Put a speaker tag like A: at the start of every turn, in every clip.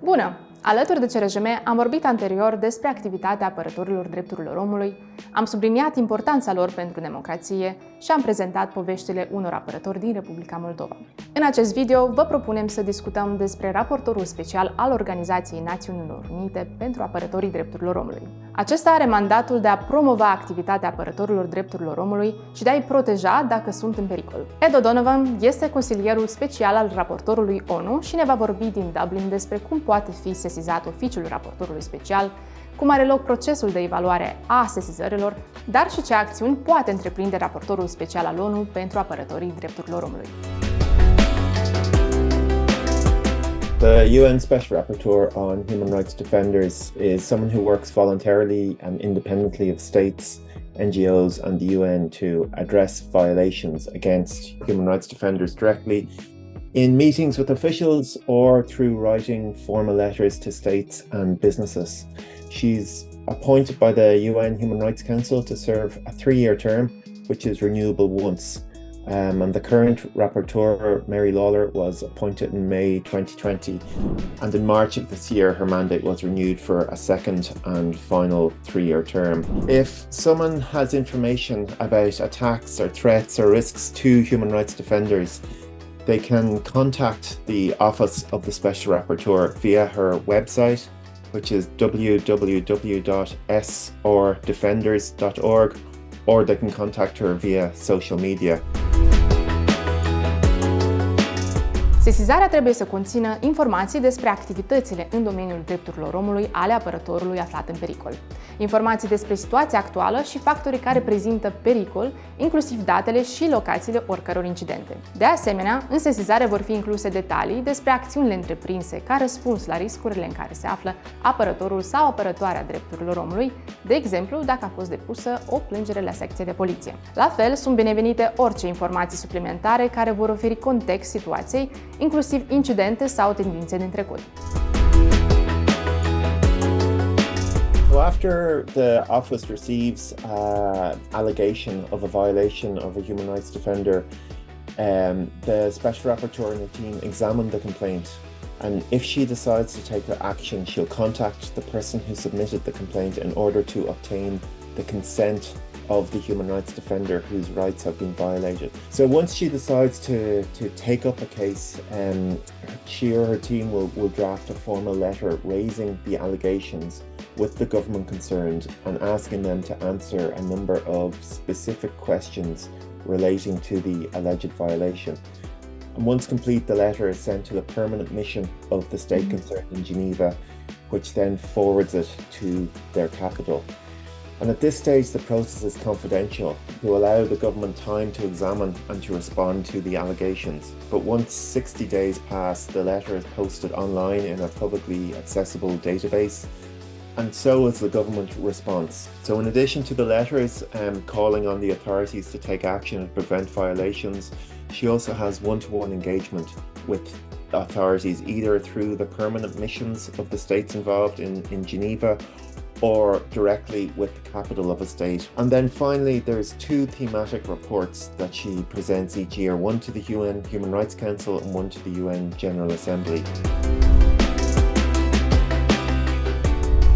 A: Bună! Alături de CRJM am vorbit anterior despre activitatea apărătorilor drepturilor omului, am subliniat importanța lor pentru democrație și am prezentat poveștile unor apărători din Republica Moldova. În acest video vă propunem să discutăm despre Raportorul Special al Organizației Națiunilor Unite pentru Apărătorii Drepturilor Omului. Acesta are mandatul de a promova activitatea apărătorilor drepturilor omului și de a-i proteja dacă sunt în pericol. Ed O'Donovan este consilierul special al Raportorului ONU și ne va vorbi din Dublin despre cum poate fi sesizat oficiul Raportorului Special, cum are loc procesul de evaluare a sesizărilor, dar și ce acțiuni poate întreprinde Raportorul Special al ONU pentru Apărătorii Drepturilor Omului.
B: The UN Special Rapporteur on Human Rights Defenders is someone who works voluntarily and independently of states, NGOs and the UN to address violations against human rights defenders directly in meetings with officials or through writing formal letters to states and businesses. She's appointed by the UN Human Rights Council to serve a 3-year term, which is renewable once. And the current rapporteur, Mary Lawler, was appointed in May 2020, and in March of this year her mandate was renewed for a second and final 3-year term. If someone has information about attacks or threats or risks to human rights defenders, they can contact the Office of the Special Rapporteur via her website, which is www.sordefenders.org, or they can contact her via social media.
A: Sesizarea trebuie să conțină informații despre activitățile în domeniul drepturilor omului ale apărătorului aflat în pericol, informații despre situația actuală și factorii care prezintă pericol, inclusiv datele și locațiile oricăror incidente. De asemenea, în sesizare vor fi incluse detalii despre acțiunile întreprinse ca răspuns la riscurile în care se află apărătorul sau apărătoarea drepturilor omului, de exemplu, dacă a fost depusă o plângere la secție de poliție. La fel, sunt binevenite orice informații suplimentare care vor oferi context situației, inclusiv incidente sau tendințe din trecut.
B: So after the office receives allegation of a violation of a human rights defender, the special rapporteur and the team examine the complaint, and if she decides to take action, she'll contact the person who submitted the complaint in order to obtain the consent of the human rights defender whose rights have been violated. So once she decides to take up a case, she or her team will draft a formal letter raising the allegations with the government concerned and asking them to answer a number of specific questions relating to the alleged violation. And once complete, the letter is sent to the permanent mission of the state concerned in Geneva, which then forwards it to their capital. And at this stage, the process is confidential to allow the government time to examine and to respond to the allegations. But once 60 days pass, the letter is posted online in a publicly accessible database, and so is the government response. So in addition to the letters calling on the authorities to take action and prevent violations, she also has one-to-one engagement with authorities, either through the permanent missions of the states involved in Geneva, or directly with the capital of a state. And then finally, there's 2 thematic reports that she presents each year, one to the UN Human Rights Council and one to the UN General Assembly.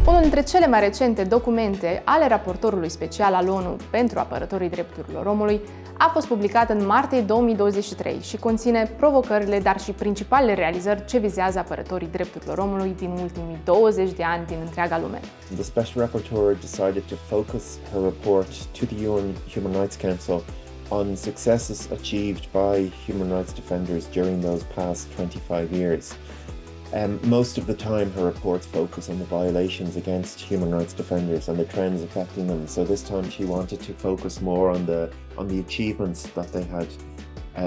A: Unul dintre cele mai recente documente ale Raportorului Special al ONU pentru Apărătorii Drepturilor Omului a fost publicat în martie 2023 și conține provocările, dar și principalele realizări ce vizează apărătorii drepturilor omului din ultimii 20 de ani din întreaga lume.
B: The Special Rapporteur decided to focus her report to the UN Human Rights Council on successes achieved by human rights defenders during those past 25 years. Most of the time her reports focus on the violations against human rights defenders and the trends affecting them. So this time she wanted to focus more on the achievements that they had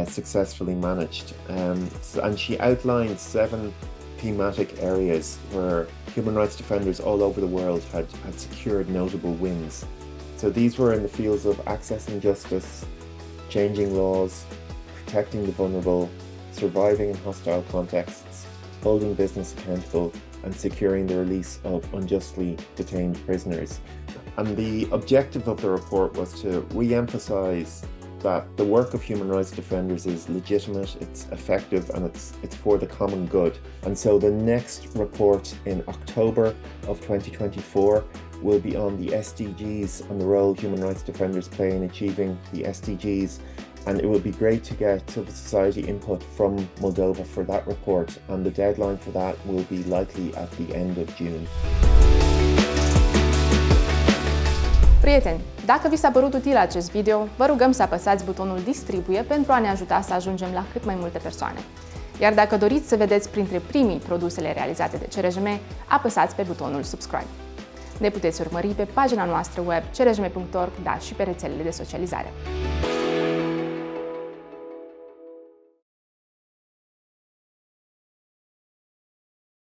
B: successfully managed. And she outlined 7 thematic areas where human rights defenders all over the world had secured notable wins. So these were in the fields of accessing justice, changing laws, protecting the vulnerable, surviving in hostile contexts, holding business accountable, and securing the release of unjustly detained prisoners. And the objective of the report was to re-emphasize that the work of human rights defenders is legitimate, it's effective, and it's for the common good. And so the next report in October of 2024 will be on the SDGs and the role human rights defenders play in achieving the SDGs. And it would be great to get civil society input from Moldova for that report, and the deadline for that will be likely at the end of June.
A: Prieteni, dacă vi s-a părut util acest video, vă rugăm să apăsați butonul Distribuie pentru a ne ajuta să ajungem la cât mai multe persoane. Iar dacă doriți să vedeți printre primii produsele realizate de CRJM, apăsați pe butonul Subscribe. Ne puteți urmări pe pagina noastră web crjm.org, dar și pe rețelele de socializare.